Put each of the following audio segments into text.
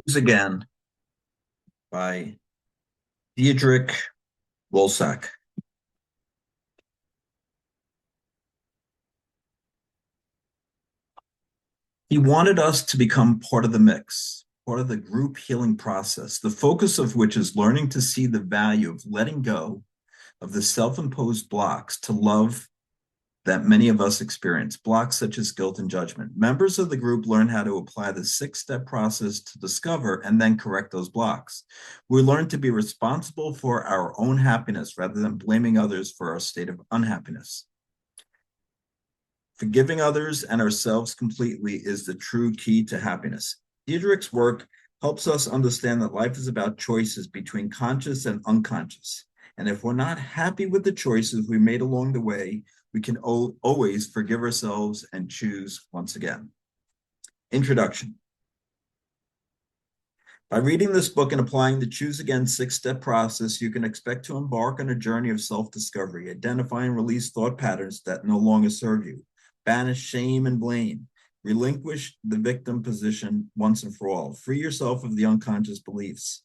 Choose Again by Diederik, Wolsak. He wanted us to become part of the mix, part of the group healing process, the focus of which is learning to see the value of letting go of the self imposed blocks to love that many of us experience, blocks such as guilt and judgment. Members of the group learn how to apply the 6 step process to discover and then correct those blocks. We learn to be responsible for our own happiness rather than blaming others for our state of unhappiness. Forgiving others and ourselves completely is the true key to happiness. Diederik's work helps us understand that life is about choices between conscious and unconscious. And if we're not happy with the choices we made along the way, we can always forgive ourselves and choose once again. Introduction. By reading this book and applying the Choose Again 6 step process, you can expect to embark on a journey of self discovery, identify and release thought patterns that no longer serve you, banish shame and blame, relinquish the victim position once and for all, free yourself of the unconscious beliefs,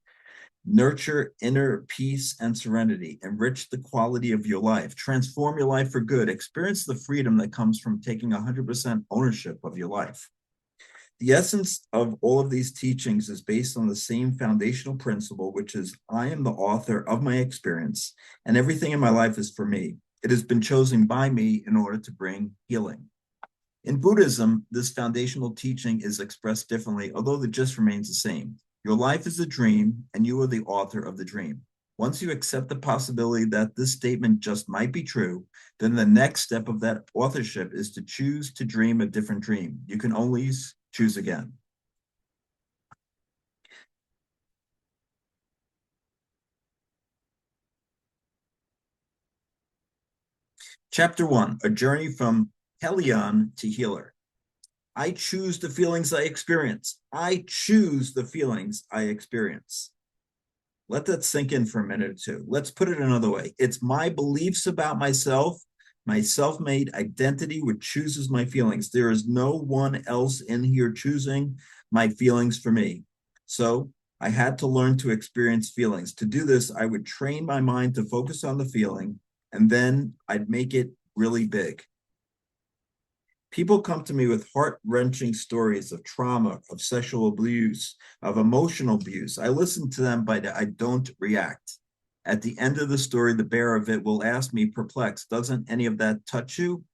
nurture inner peace and serenity, enrich the quality of your life, transform your life for good, experience the freedom that comes from taking 100% ownership of your life. The essence of all of these teachings is based on the same foundational principle, which is I am the author of my experience, and everything in my life is for me. It has been chosen by me in order to bring healing. In Buddhism, this foundational teaching is expressed differently, although the gist remains the same. Your life is a dream, and you are the author of the dream. Once you accept the possibility that this statement just might be true, then the next step of that authorship is to choose to dream a different dream. You can always choose again. Chapter 1, A Journey from Hellion to Healer. I choose the feelings I experience. I choose the feelings I experience. Let that sink in for a minute or two. Let's put it another way. It's my beliefs about myself, my self made identity, which chooses my feelings. There is no one else in here choosing my feelings for me. So I had to learn to experience feelings. To do this, I would train my mind to focus on the feeling, and then I'd make it really big. People come to me with heart wrenching stories of trauma, of sexual abuse, of emotional abuse. I listen to them, but I don't react. At the end of the story, the bearer of it will ask me, perplexed, doesn't any of that touch you?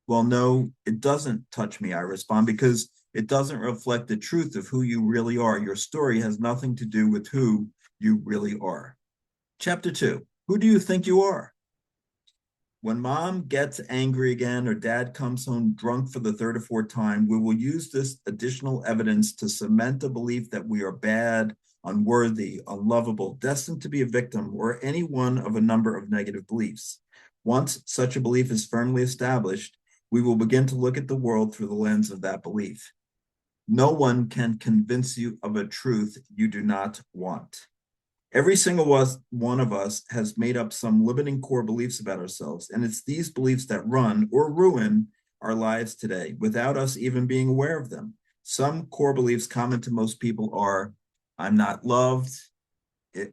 Well, no, it doesn't touch me, I respond, because it doesn't reflect the truth of who you really are. Your story has nothing to do with who you really are. Chapter 2, Who do you think you are? When mom gets angry again or dad comes home drunk for the third or fourth time, we will use this additional evidence to cement the belief that we are bad, unworthy, unlovable, destined to be a victim, or any one of a number of negative beliefs. Once such a belief is firmly established, we will begin to look at the world through the lens of that belief. No one can convince you of a truth you do not want. Every single one of us has made up some limiting core beliefs about ourselves, and it's these beliefs that run or ruin our lives today without us even being aware of them. Some core beliefs common to most people are I'm not loved,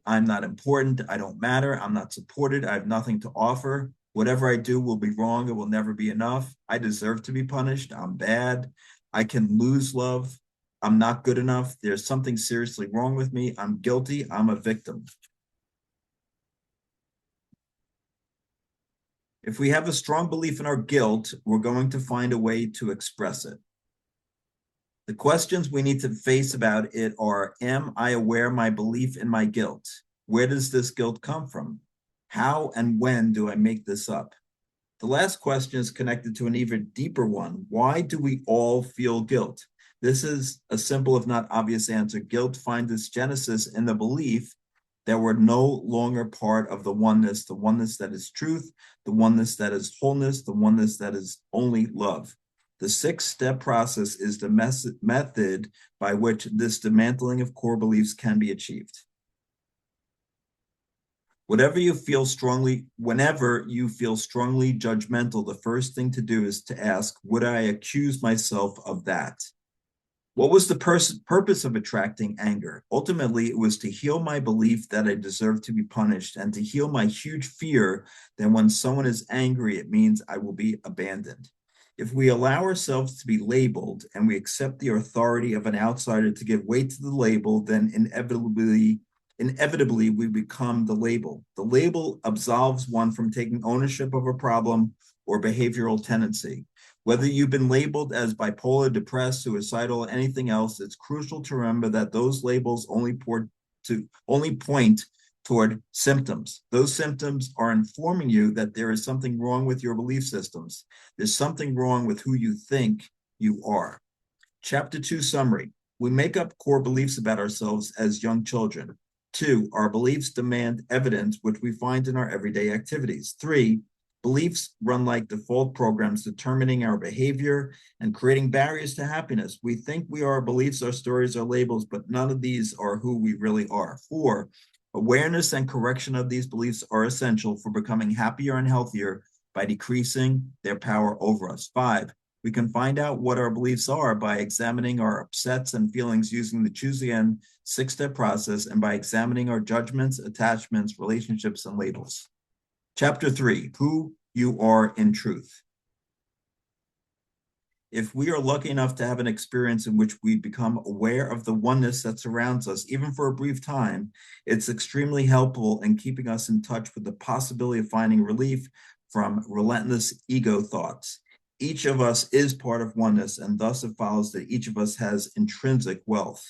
I'm not important, I don't matter, I'm not supported, I have nothing to offer. Whatever I do will be wrong, it will never be enough. I deserve to be punished, I'm bad, I can lose love, I'm not good enough, there's something seriously wrong with me, I'm guilty, I'm a victim. If we have a strong belief in our guilt, we're going to find a way to express it. The questions we need to face about it are, am I aware of my belief in my guilt? Where does this guilt come from? How and when do I make this up? The last question is connected to an even deeper one. Why do we all feel guilt? This is a simple, if not obvious answer. Guilt finds its genesis in the belief that we're no longer part of the oneness that is truth, the oneness that is wholeness, the oneness that is only love. The 6 step process is the method by which this dismantling of core beliefs can be achieved. Whenever you feel strongly judgmental, the first thing to do is to ask, would I accuse myself of that? What was the purpose of attracting anger? Ultimately, it was to heal my belief that I deserve to be punished and to heal my huge fear that when someone is angry, it means I will be abandoned. If we allow ourselves to be labeled and we accept the authority of an outsider to give weight to the label, then inevitably we become the label. The label absolves one from taking ownership of a problem or behavioral tendency. Whether you've been labeled as bipolar, depressed, suicidal, anything else, it's crucial to remember that those labels only point toward symptoms. Those symptoms are informing you that there is something wrong with your belief systems. There's something wrong with who you think you are. Chapter 2 summary. We make up core beliefs about ourselves as young children. 2, our beliefs demand evidence, which we find in our everyday activities. 3, beliefs run like default programs determining our behavior and creating barriers to happiness. We think we are our beliefs, our stories, our labels, but none of these are who we really are. 4, awareness and correction of these beliefs are essential for becoming happier and healthier by decreasing their power over us. 5, we can find out what our beliefs are by examining our upsets and feelings using the Choose Again 6-step process and by examining our judgments, attachments, relationships, and labels. Chapter 3, who you are in truth. If we are lucky enough to have an experience in which we become aware of the oneness that surrounds us, even for a brief time, it's extremely helpful in keeping us in touch with the possibility of finding relief from relentless ego thoughts. Each of us is part of oneness, and thus it follows that each of us has intrinsic wealth.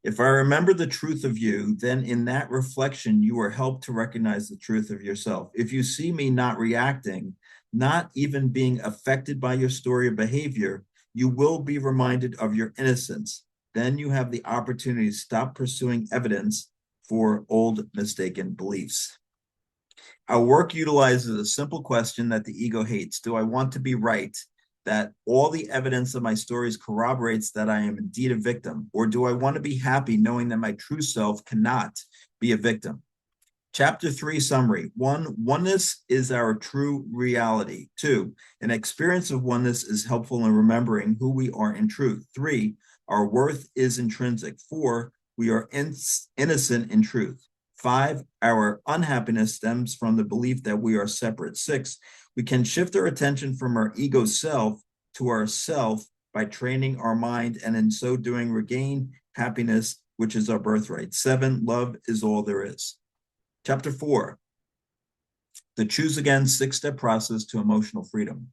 If I remember the truth of you, then in that reflection, you are helped to recognize the truth of yourself. If you see me not reacting, not even being affected by your story or behavior, you will be reminded of your innocence. Then you have the opportunity to stop pursuing evidence for old mistaken beliefs. Our work utilizes a simple question that the ego hates. Do I want to be right? That all the evidence of my stories corroborates that I am indeed a victim? Or do I want to be happy knowing that my true self cannot be a victim? Chapter 3 summary. 1, oneness is our true reality. 2, an experience of oneness is helpful in remembering who we are in truth. 3, our worth is intrinsic. 4, we are innocent in truth. 5, our unhappiness stems from the belief that we are separate. 6, we can shift our attention from our ego self to our self by training our mind, and in so doing regain happiness, which is our birthright. 7, love is all there is. Chapter 4, the Choose Again 6-step process to emotional freedom.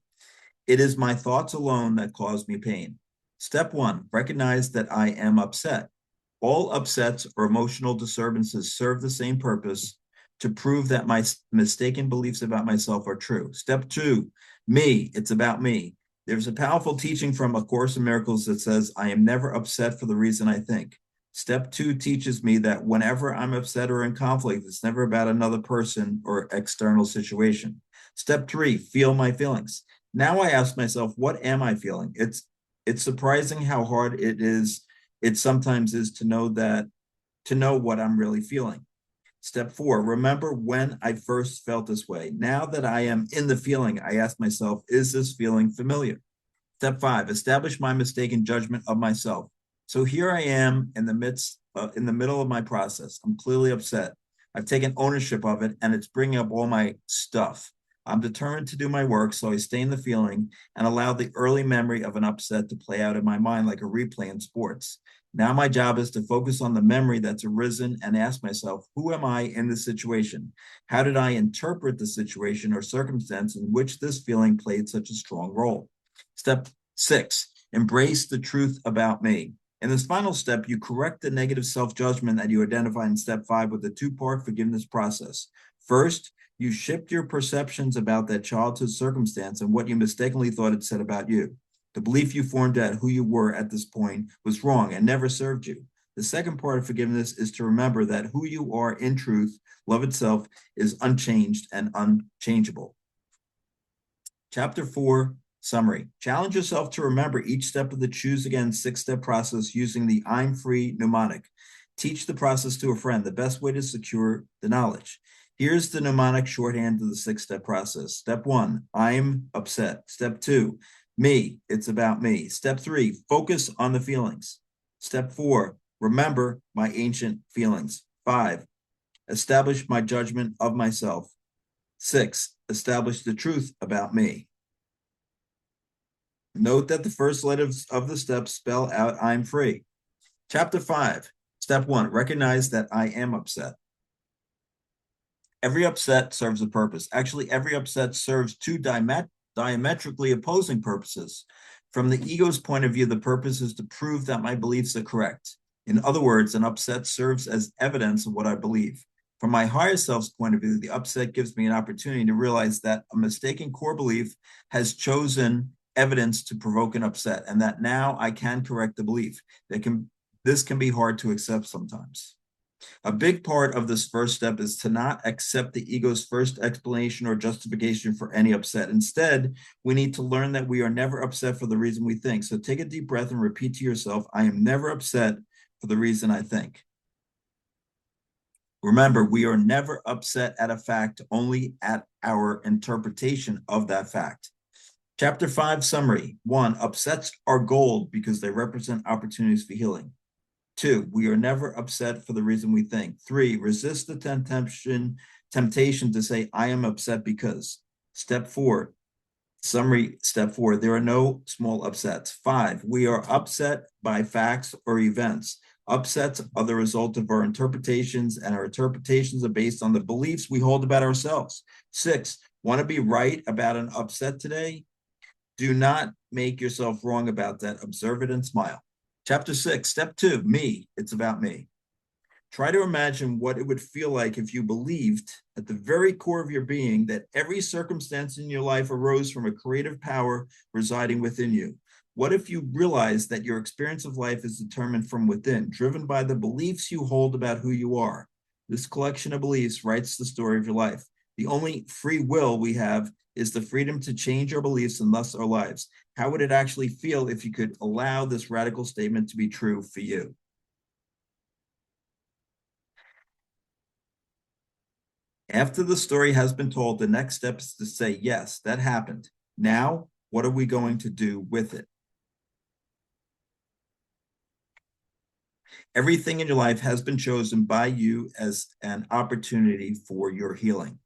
It is my thoughts alone that cause me pain. Step 1, recognize that I am upset. All upsets or emotional disturbances serve the same purpose, to prove that my mistaken beliefs about myself are true. Step 2, me, it's about me. There's a powerful teaching from A Course in Miracles that says, I am never upset for the reason I think. Step 2 teaches me that whenever I'm upset or in conflict, it's never about another person or external situation. Step 3, feel my feelings. Now I ask myself, what am I feeling? It's surprising how hard it sometimes is to know what I'm really feeling. Step 4, remember when I first felt this way. Now that I am in the feeling, I ask myself, is this feeling familiar? Step 5, establish my mistaken judgment of myself. So here I am in the middle of my process. I'm clearly upset. I've taken ownership of it, and it's bringing up all my stuff. I'm determined to do my work, so I stay in the feeling and allow the early memory of an upset to play out in my mind like a replay in sports. Now my job is to focus on the memory that's arisen and ask myself, who am I in this situation? How did I interpret the situation or circumstance in which this feeling played such a strong role? Step 6, embrace the truth about me. In this final step, you correct the negative self-judgment that you identified in step 5 with the 2-part forgiveness process. First, you shift your perceptions about that childhood circumstance and what you mistakenly thought it said about you. The belief you formed at who you were at this point was wrong and never served you. The second part of forgiveness is to remember that who you are in truth, love itself, is unchanged and unchangeable. Chapter 4, summary. Challenge yourself to remember each step of the Choose Again 6-step process using the I'm free mnemonic. Teach the process to a friend, the best way to secure the knowledge. Here's the mnemonic shorthand of the 6-step process. Step 1, I'm upset. Step 2, Me, it's about me. Step 3, focus on the feelings. Step 4, remember my ancient feelings. 5, establish my judgment of myself. 6, establish the truth about me. Note that the first letters of the steps spell out I'm free. Chapter 5, step 1, recognize that I am upset. Every upset serves a purpose. Actually, every upset serves two diametrically opposing purposes. From the ego's point of view, the purpose is to prove that my beliefs are correct. In other words, an upset serves as evidence of what I believe. From my higher self's point of view, the upset gives me an opportunity to realize that a mistaken core belief has chosen evidence to provoke an upset, and that now I can correct the belief. This can be hard to accept sometimes. A big part of this first step is to not accept the ego's first explanation or justification for any upset. Instead, we need to learn that we are never upset for the reason we think. So take a deep breath and repeat to yourself, I am never upset for the reason I think. Remember, we are never upset at a fact, only at our interpretation of that fact. Chapter 5 summary. 1, upsets are gold because they represent opportunities for healing. 2, we are never upset for the reason we think. 3, resist the temptation to say, I am upset because. Step 4, summary, step 4, there are no small upsets. 5, we are upset by facts or events. Upsets are the result of our interpretations, and our interpretations are based on the beliefs we hold about ourselves. 6, want to be right about an upset today? Do not make yourself wrong about that. Observe it and smile. Chapter 6, step 2, me, it's about me. Try to imagine what it would feel like if you believed at the very core of your being that every circumstance in your life arose from a creative power residing within you. What if you realized that your experience of life is determined from within, driven by the beliefs you hold about who you are? This collection of beliefs writes the story of your life. The only free will we have is the freedom to change our beliefs and thus our lives. How would it actually feel if you could allow this radical statement to be true for you? After the story has been told, the next step is to say, yes, that happened. Now, what are we going to do with it? Everything in your life has been chosen by you as an opportunity for your healing.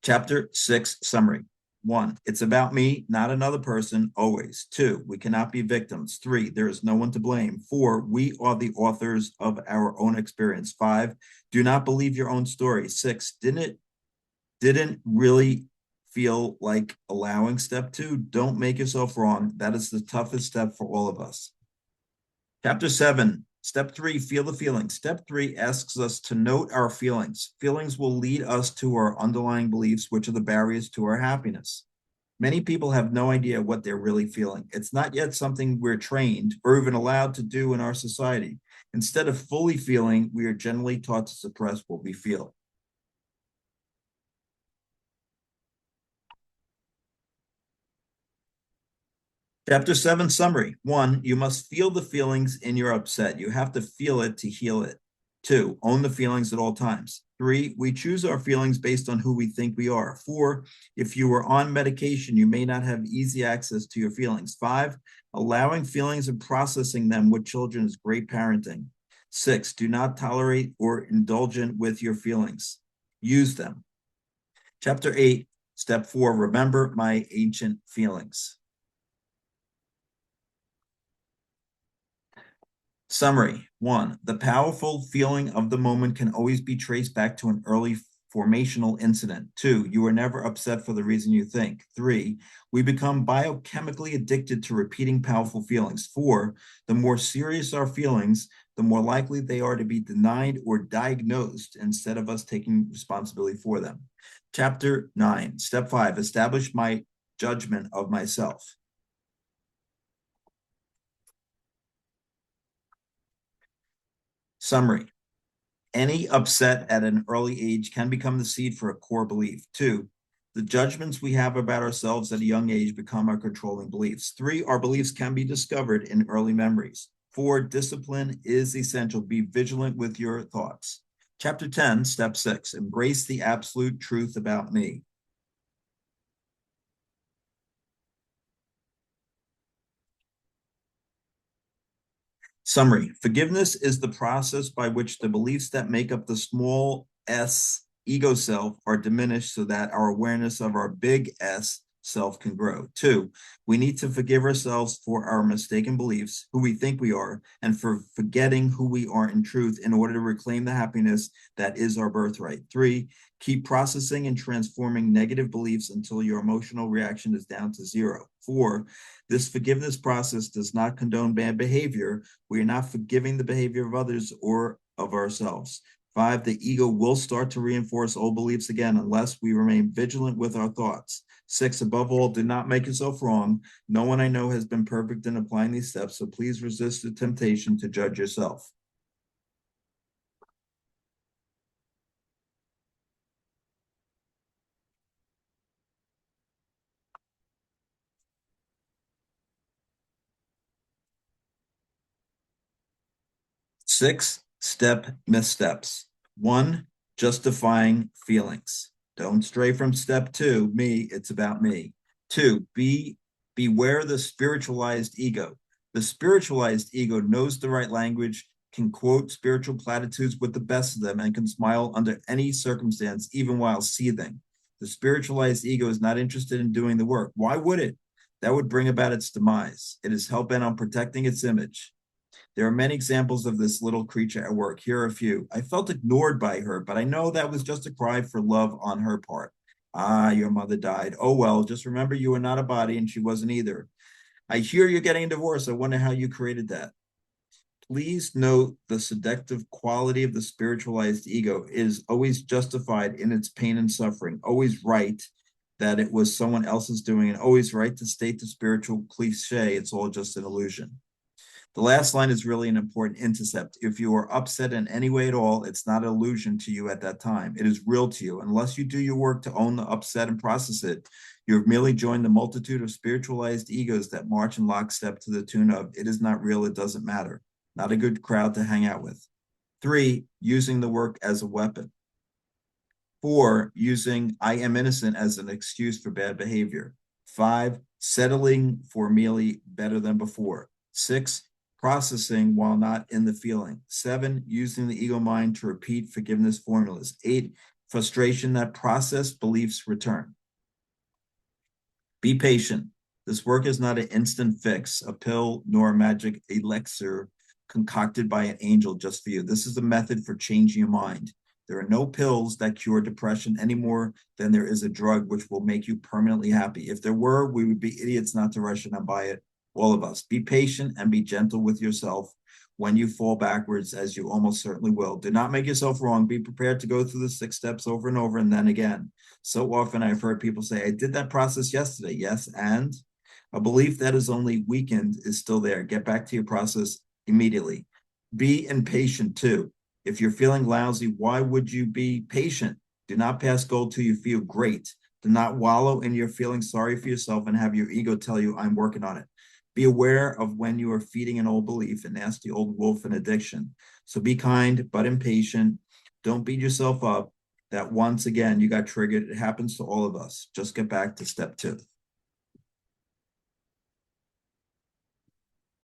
Chapter 6 summary. 1, it's about me, not another person, always. 2, we cannot be victims. 3, there is no one to blame. 4, we are the authors of our own experience. 5, do not believe your own story. 6, didn't really feel like allowing. Step 2, don't make yourself wrong. That is the toughest step for all of us. Chapter 7, step 3, feel the feelings. Step 3 asks us to note our feelings. Feelings will lead us to our underlying beliefs, which are the barriers to our happiness. Many people have no idea what they're really feeling. It's not yet something we're trained or even allowed to do in our society. Instead of fully feeling, we are generally taught to suppress what we feel. Chapter 7 summary. 1, you must feel the feelings in your upset. You have to feel it to heal it. 2, own the feelings at all times. 3, we choose our feelings based on who we think we are. 4, if you are on medication, you may not have easy access to your feelings. 5, allowing feelings and processing them with children is great parenting. 6, do not tolerate or indulgent with your feelings. Use them. Chapter 8, step 4, remember my ancient feelings. Summary. 1, the powerful feeling of the moment can always be traced back to an early formational incident. 2, you are never upset for the reason you think. 3, we become biochemically addicted to repeating powerful feelings. 4, the more serious our feelings, the more likely they are to be denied or diagnosed instead of us taking responsibility for them. Chapter 9, step 5, establish my judgment of myself. Summary. Any upset at an early age can become the seed for a core belief. 2, the judgments we have about ourselves at a young age become our controlling beliefs. 3, our beliefs can be discovered in early memories. 4, discipline is essential. Be vigilant with your thoughts. Chapter 10, step 6, embrace the absolute truth about me. Summary. Forgiveness is the process by which the beliefs that make up the small s ego self are diminished so that our awareness of our big S self can grow. 2, we need to forgive ourselves for our mistaken beliefs, who we think we are, and for forgetting who we are in truth in order to reclaim the happiness that is our birthright. 3, keep processing and transforming negative beliefs until your emotional reaction is down to 0. 4, this forgiveness process does not condone bad behavior. We are not forgiving the behavior of others or of ourselves. 5, the ego will start to reinforce old beliefs again unless we remain vigilant with our thoughts. 6, above all, do not make yourself wrong. No one I know has been perfect in applying these steps, so please resist the temptation to judge yourself. Six-step missteps. 1, justifying feelings. Don't stray from step 2, me, it's about me. 2, beware the spiritualized ego. The spiritualized ego knows the right language, can quote spiritual platitudes with the best of them, and can smile under any circumstance, even while seething. The spiritualized ego is not interested in doing the work. Why would it? That would bring about its demise. It is hell-bent on protecting its image. There are many examples of this little creature at work. Here are a few. I felt ignored by her, but I know that was just a cry for love on her part. Ah, your mother died. Oh, well, just remember you were not a body and she wasn't either. I hear you're getting a divorce. I wonder how you created that. Please note the seductive quality of the spiritualized ego is always justified in its pain and suffering, always right that it was someone else's doing, and always right to state the spiritual cliche, it's all just an illusion. The last line is really an important intercept. If you are upset in any way at all, it's not an illusion to you at that time. It is real to you. Unless you do your work to own the upset and process it, you have merely joined the multitude of spiritualized egos that march in lockstep to the tune of, it is not real, it doesn't matter. Not a good crowd to hang out with. 3, using the work as a weapon. 4, using I am innocent as an excuse for bad behavior. 5, settling for merely better than before. 6, processing while not in the feeling. 7, using the ego mind to repeat forgiveness formulas. 8, frustration that processed beliefs return. Be patient. This work is not an instant fix, a pill, nor a magic elixir concocted by an angel just for you. This is a method for changing your mind. There are no pills that cure depression any more than there is a drug which will make you permanently happy. If there were, we would be idiots not to rush in and buy it. All of us. Be patient and be gentle with yourself when you fall backwards, as you almost certainly will. Do not make yourself wrong. Be prepared to go through the 6 steps over and over and then again. So often I've heard people say, I did that process yesterday. Yes, and a belief that is only weakened is still there. Get back to your process immediately. Be impatient too. If you're feeling lousy, why would you be patient? Do not pass go till you feel great. Do not wallow in your feeling sorry for yourself and have your ego tell you, I'm working on it. Be aware of when you are feeding an old belief, a nasty old wolf and addiction. So be kind, but impatient. Don't beat yourself up that once again you got triggered. It happens to all of us. Just get back to step 2.